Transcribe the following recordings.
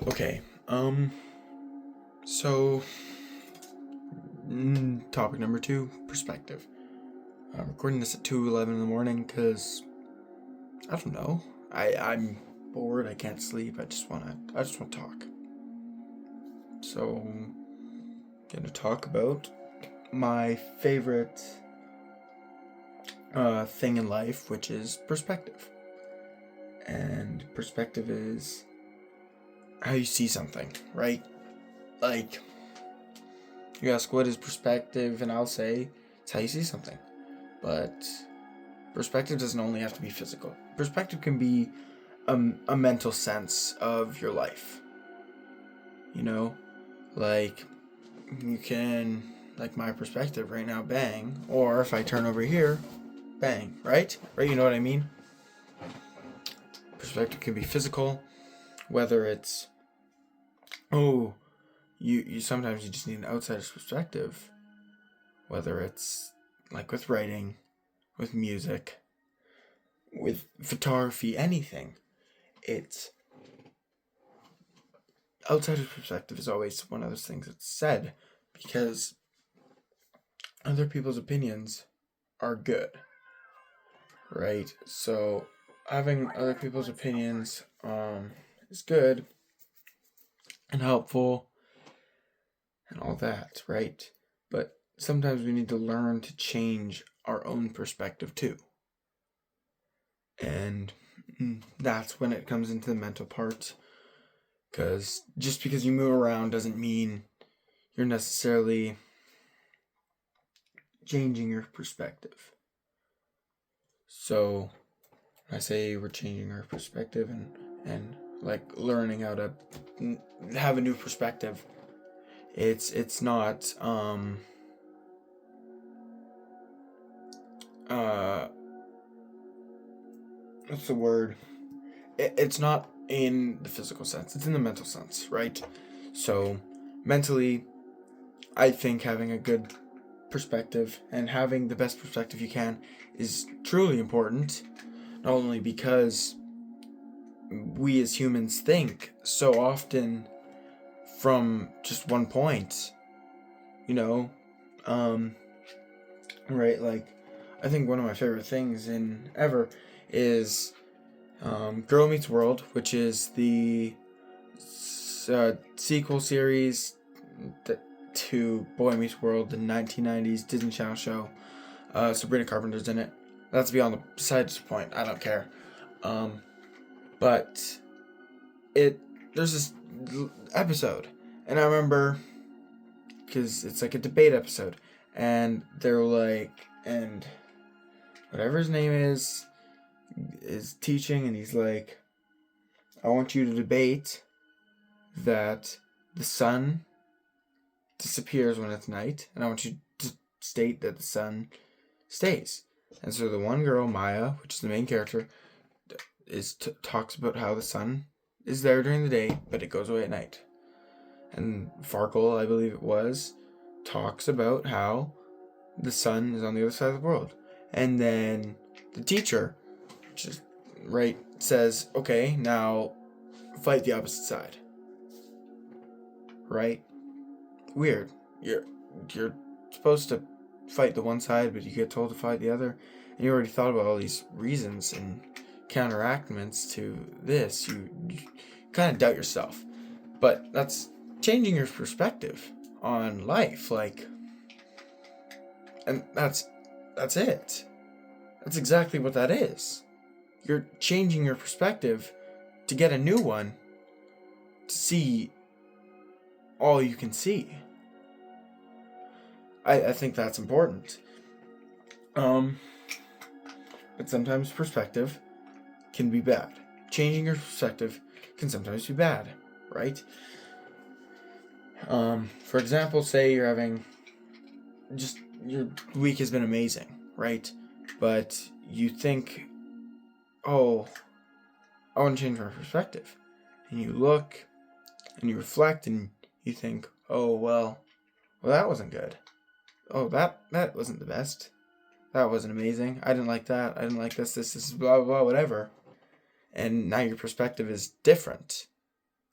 Okay. So, topic number two: perspective. I'm recording this at 2:11 in the morning because I don't know. I'm bored. I can't sleep. I just want to talk. So, gonna talk about my favorite thing in life, which is perspective. And perspective is how you see something, right? Like, you ask what is perspective, and I'll say it's how you see something. But perspective doesn't only have to be physical. Perspective can be a mental sense of your life. You know, like you can, like my perspective right now, bang. Or if I turn over here, bang, right? Right, you know what I mean? Perspective can be physical, whether it's, oh, you sometimes you just need an outsider's perspective. Whether it's like with writing, with music, with photography, anything. It's outsider's perspective is always one of those things that's said because other people's opinions are good, right? So having other people's opinions is good and helpful and all that, right? But sometimes we need to learn to change our own perspective too. And that's when it comes into the mental part. Because just because you move around doesn't mean you're necessarily changing your perspective. So I say we're changing our perspective and like learning how to have a new perspective. It's not uh what's the word? It's not in the physical sense. It's in the mental sense, right? So mentally, I think having a good perspective and having the best perspective you can is truly important. Not only because we as humans think so often from just one point, you know, um, right? Like, I think one of my favorite things in ever is Girl Meets World, which is the sequel series to Boy Meets World, the 1990s Disney Channel show. Sabrina Carpenter's in it. That's beyond the besides the point. I don't care. But it there's this episode, and I remember because it's like a debate episode, and they're like, and whatever his name is teaching, and he's like, I want you to debate that the sun disappears when it's night, and I want you to state that the sun stays. And so the one girl, Maya, which is the main character, talks about how the sun is there during the day, but it goes away at night. And Farkle, I believe it was, talks about how the sun is on the other side of the world. And then the teacher, just right, says, okay, now fight the opposite side. Right? Weird. You're supposed to fight the one side, but you get told to fight the other. And you already thought about all these reasons and counteractments to this. You kind of doubt yourself. But that's changing your perspective on life. Like, and that's it. That's exactly what that is. You're changing your perspective to get a new one to see all you can see. I think that's important. But sometimes perspective can be bad. Changing your perspective can sometimes be bad, right? For example, say you're having just your week has been amazing, right? But you think, oh, I want to change my perspective. And you look and you reflect and you think, oh, well, that wasn't good. Oh, that wasn't the best. That wasn't amazing. I didn't like that. I didn't like this, blah, blah, blah, whatever. And now your perspective is different.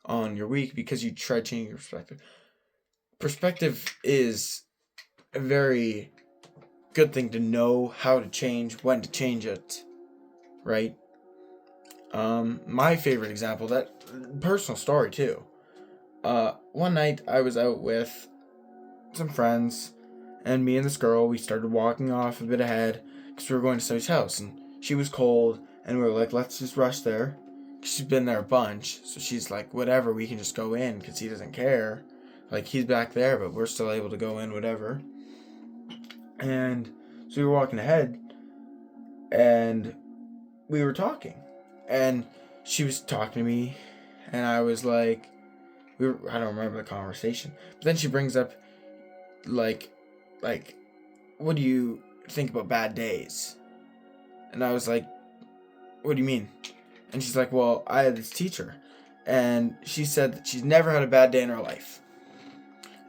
on your week because you try changing your perspective. Perspective is a very good thing to know how to change, when to change it, right? My favorite example, that personal story too. One night I was out with some friends, and me and this girl, we started walking off a bit ahead because we were going to somebody's house, and she was cold, and we were like, let's just rush there. She's been there a bunch, so she's like, whatever, we can just go in because he doesn't care. Like, he's back there, but we're still able to go in, whatever. And so we were walking ahead, and we were talking, and she was talking to me, and I was like, I don't remember the conversation, but then she brings up, like, what do you think about bad days? And I was like, what do you mean? And she's like, well, I had this teacher, and she said that she's never had a bad day in her life.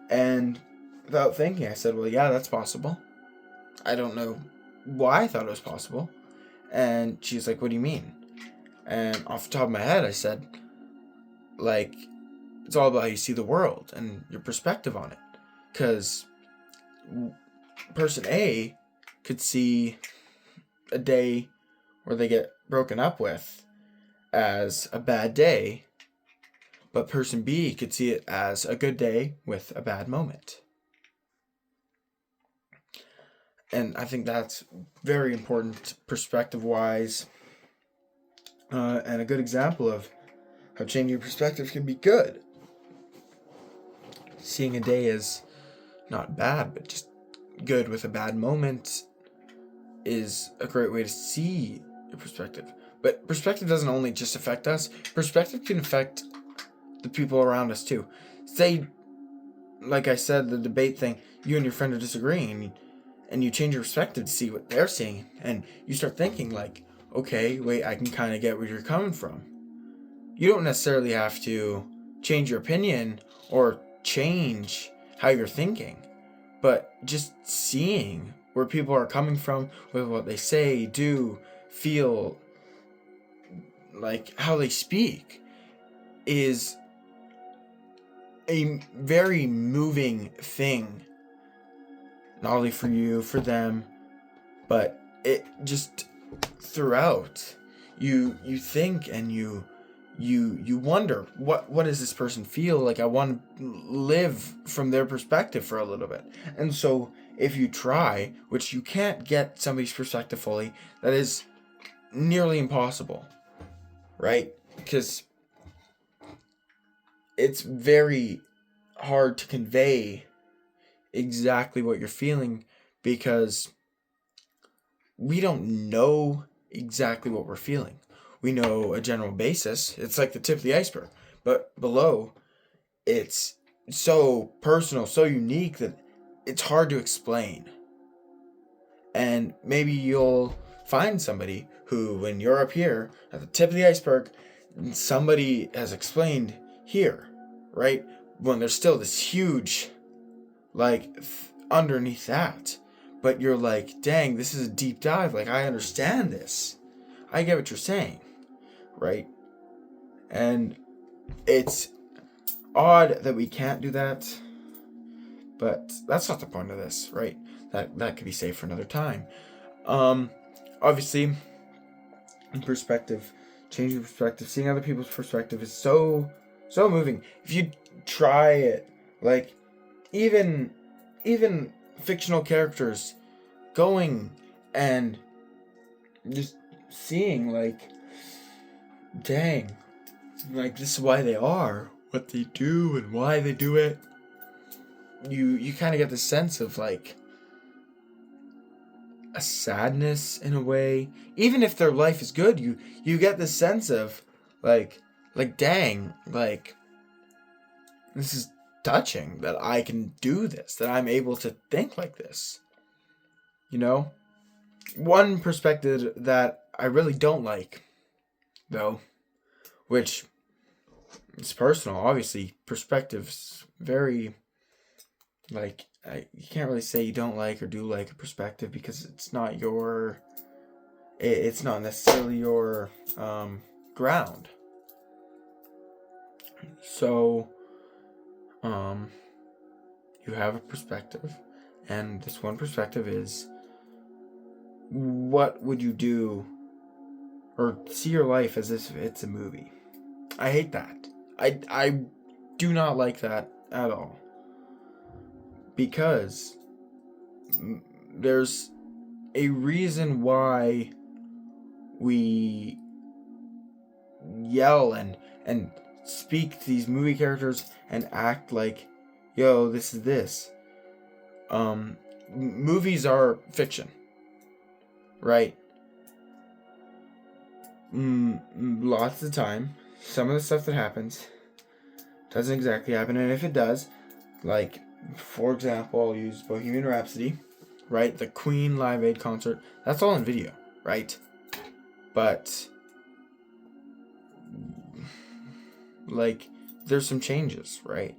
And without thinking, I said, well, yeah, that's possible. I don't know why I thought it was possible. And she's like, what do you mean? And off the top of my head, I said, like, it's all about how you see the world and your perspective on it. Because person A could see a day where they get broken up with as a bad day, but person B could see it as a good day with a bad moment. And I think that's very important perspective-wise, and a good example of how changing your perspective can be good. Seeing a day as not bad, but just good with a bad moment is a great way to see your perspective. But perspective doesn't only just affect us. Perspective can affect the people around us too. Say, like I said, the debate thing, you and your friend are disagreeing, and you change your perspective to see what they're seeing, and you start thinking like, okay, wait, I can kind of get where you're coming from. You don't necessarily have to change your opinion or change how you're thinking, but just seeing where people are coming from with what they say, do, feel, like how they speak, is a very moving thing. Not only for you, for them, but it just throughout. You think and you wonder, what does this person feel like? I want to live from their perspective for a little bit. And so if you try, which you can't get somebody's perspective fully, that is nearly impossible, right? Because it's very hard to convey exactly what you're feeling, because we don't know exactly what we're feeling. We know a general basis. It's like the tip of the iceberg. But below, it's so personal, so unique that it's hard to explain. And maybe you'll find somebody who, when you're up here at the tip of the iceberg, somebody has explained here, right? When there's still this huge, like, underneath that. But you're like, dang, this is a deep dive. Like, I understand this. I get what you're saying, right? And it's odd that we can't do that, but that's not the point of this, right? That could be saved for another time. Obviously, perspective, changing perspective, seeing other people's perspective is so moving. If you try it, like, even fictional characters going and just seeing, like, dang, like, this is why they are what they do and why they do it. You kind of get the sense of, like, a sadness in a way. Even if their life is good, you get the sense of, like dang, like, this is touching that I can do this, that I'm able to think like this. You know? One perspective that I really don't like, though, which is personal, obviously, perspective's very, like, you can't really say you don't like or do like a perspective, because it's not necessarily your ground. So, you have a perspective, and this one perspective is, what would you do, or see your life as if it's a movie? I hate that. I do not like that at all, because there's a reason why we yell and speak to these movie characters and act like, yo, this is this. Movies are fiction, right? Lots of the time, some of the stuff that happens doesn't exactly happen, and if it does, like, for example, I'll use Bohemian Rhapsody, right? The Queen Live Aid concert, that's all in video, right? But, like, there's some changes, right?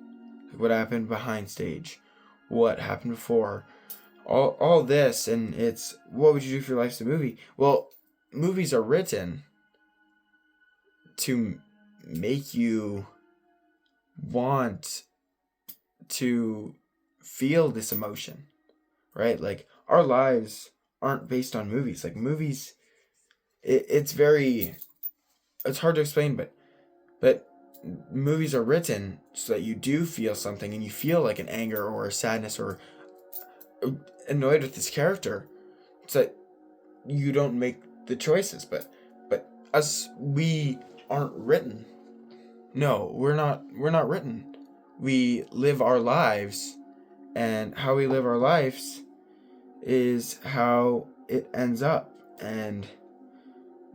Like what happened behind stage, what happened before, all this, and it's, what would you do if your life's a movie? Well, movies are written to make you want to feel this emotion, right? Like, our lives aren't based on movies. Like, movies, it's hard to explain, but movies are written so that you do feel something, and you feel like an anger or a sadness or annoyed with this character, so that you don't make the choices. But us, we aren't written. No, we're not written. We live our lives, and how we live our lives is how it ends up. And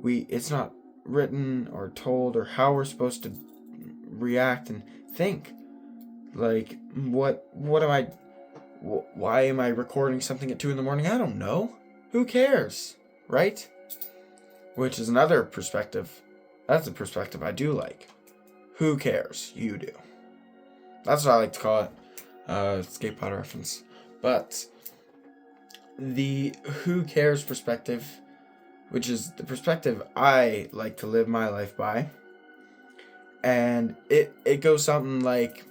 it's not written or told or how we're supposed to react and think. Like, what am I, why am I recording something at 2 a.m? I don't know. Who cares, right? Which is another perspective. That's a perspective I do like. Who cares? You do. That's what I like to call it. Escape pod reference. But the who cares perspective, which is the perspective I like to live my life by, and it goes something like,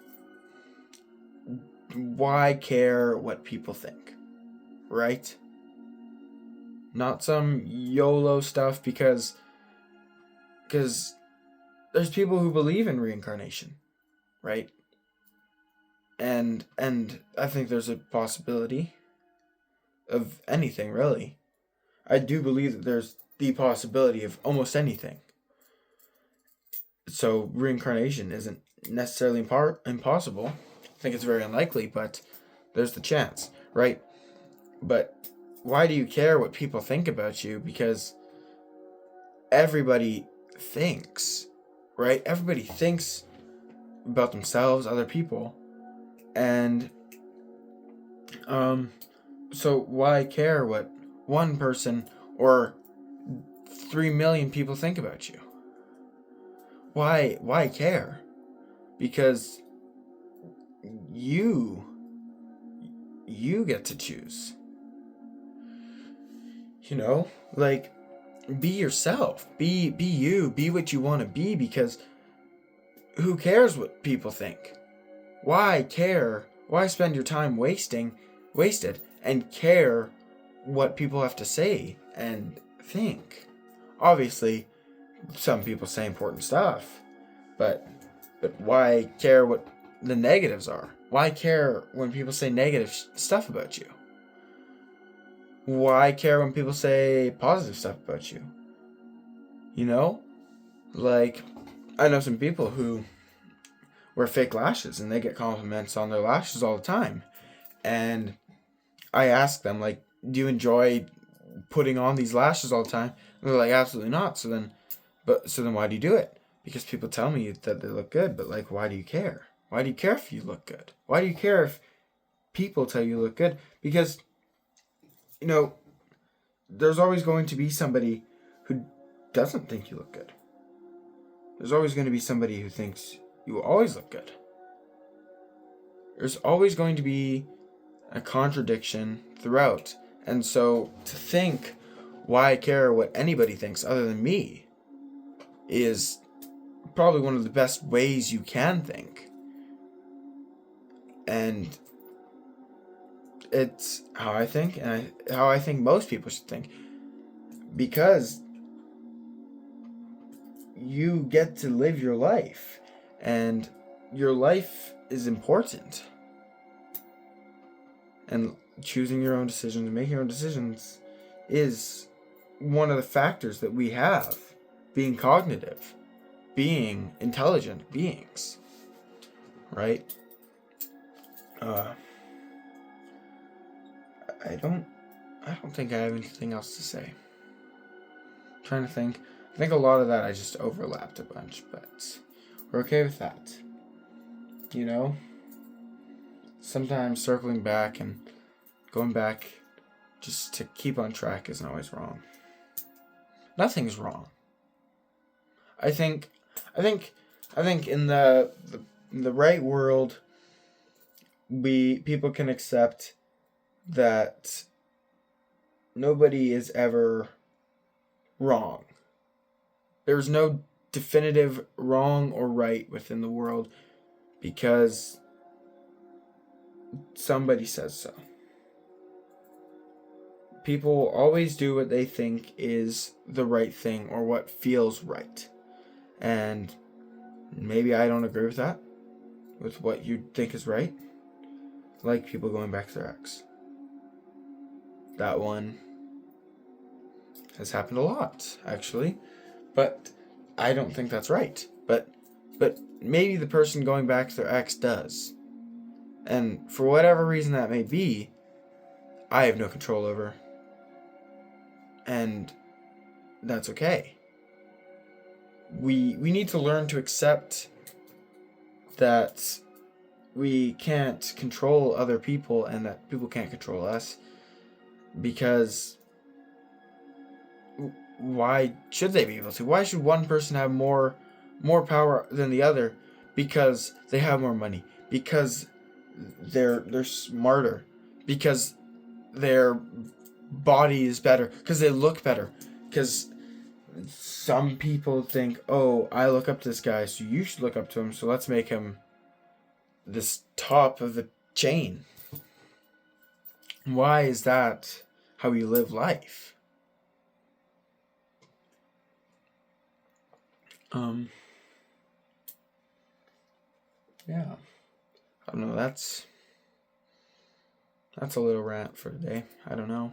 why care what people think, right? Not some YOLO stuff, because there's people who believe in reincarnation, right? And I think there's a possibility of anything, really. I do believe that there's the possibility of almost anything. So reincarnation isn't necessarily impossible. I think it's very unlikely, but there's the chance, right? But why do you care what people think about you? Because everybody thinks, right? Everybody thinks about themselves, other people, and so why care what one person or 3 million people think about you? Why care? Because you get to choose. You know, like, be yourself. Be you. Be what you want to be, because who cares what people think? Why care? Why spend your time wasted and care what people have to say and think? Obviously, some people say important stuff, but why care what the negatives are? Why care when people say negative stuff about you? Why care when people say positive stuff about you? You know? Like, I know some people who wear fake lashes, and they get compliments on their lashes all the time. And I ask them, like, do you enjoy putting on these lashes all the time? And they're like, absolutely not. So then why do you do it? Because people tell me that they look good, but, like, why do you care? Why do you care if you look good? Why do you care if people tell you look good? Because, you know, there's always going to be somebody who doesn't think you look good. There's always going to be somebody who thinks you always look good. There's always going to be a contradiction throughout. And so to think, why care what anybody thinks other than me, is probably one of the best ways you can think. And it's how I think, and how I think most people should think. Because you get to live your life, and your life is important. And choosing your own decisions, making your own decisions, is one of the factors that we have. Being cognitive, being intelligent beings, right? I don't think I have anything else to say. I'm trying to think. I think a lot of that I just overlapped a bunch, but we're okay with that. You know? Sometimes circling back and going back just to keep on track isn't always wrong. Nothing's wrong. I think in the right world, people can accept that nobody is ever wrong. There's no definitive wrong or right within the world because somebody says so. People always do what they think is the right thing or what feels right. And maybe I don't agree with that, with what you think is right. Like people going back to their ex. That one has happened a lot, actually. But I don't think that's right. But maybe the person going back to their ex does. And for whatever reason that may be, I have no control over. And that's okay. We need to learn to accept that we can't control other people and that people can't control us, because why should they be able to? Why should one person have more power than the other because they have more money, because they're smarter, because their body is better, because they look better? Because some people think, oh, I look up to this guy, so you should look up to him, so let's make him this top of the chain. Why is that how we live life? Yeah. I don't know, that's a little rant for today. I don't know.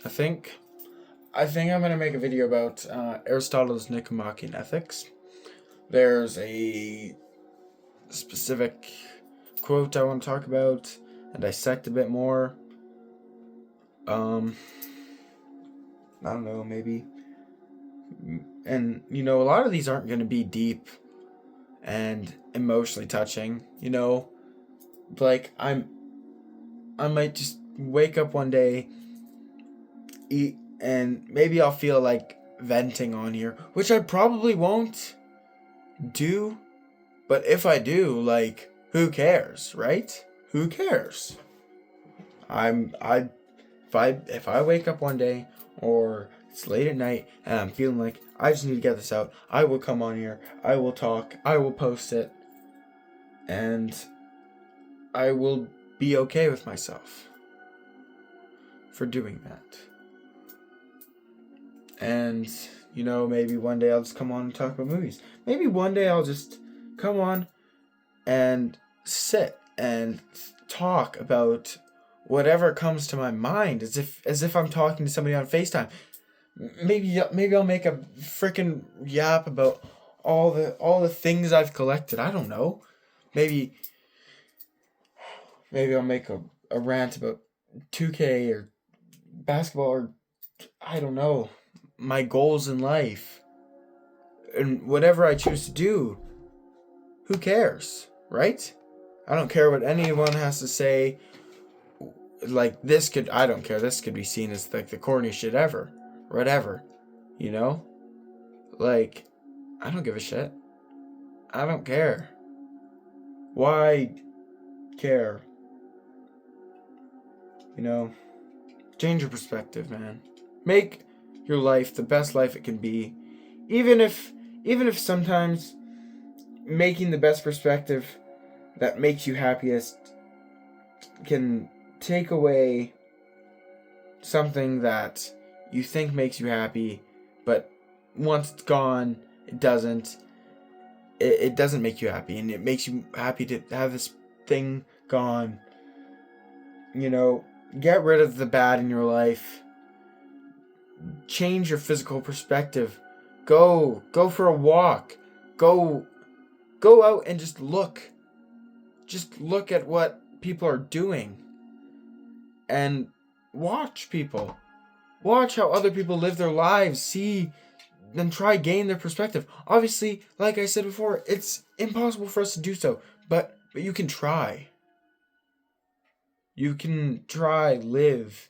I think I'm going to make a video about Aristotle's Nicomachean Ethics. There's a specific quote I want to talk about and dissect a bit more. I don't know, maybe. And, a lot of these aren't going to be deep and emotionally touching, Like, I might just wake up one day, eat, and maybe I'll feel like venting on here, which I probably won't do. But if I do, like, who cares, right? Who cares? If I wake up one day or it's late at night and I'm feeling like I just need to get this out, I will come on here, I will talk, I will post it, and I will be okay with myself for doing that. And, maybe one day I'll just come on and talk about movies. Maybe one day I'll just come on and sit and talk about whatever comes to my mind as if I'm talking to somebody on FaceTime. Maybe I'll make a freaking yap about all the things I've collected. I don't know. Maybe I'll make a rant about 2K or basketball, or I don't know, my goals in life. And whatever I choose to do, who cares, right? I don't care what anyone has to say. Like, I don't care. This could be seen as like the corniest shit ever. Whatever. Like, I don't give a shit. I don't care. Why care? Change your perspective, man. Make your life the best life it can be. Even if even if sometimes making the best perspective that makes you happiest can take away something that you think makes you happy, but once it's gone, it doesn't. It doesn't make you happy, and it makes you happy to have this thing gone. You know, get rid of the bad in your life. Change your physical perspective. Go for a walk. Go out and just look. Just look at what people are doing. And watch people. Watch how other people live their lives. See, then try gain their perspective. Obviously, like I said before, it's impossible for us to do so, but you can try. You can try, live,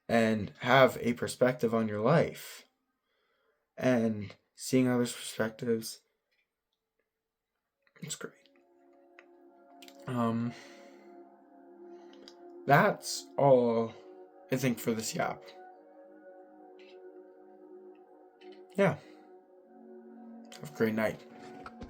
and have a perspective on your life. And seeing others' perspectives, it's great. That's all I think for this yap. Yeah. Have a great night.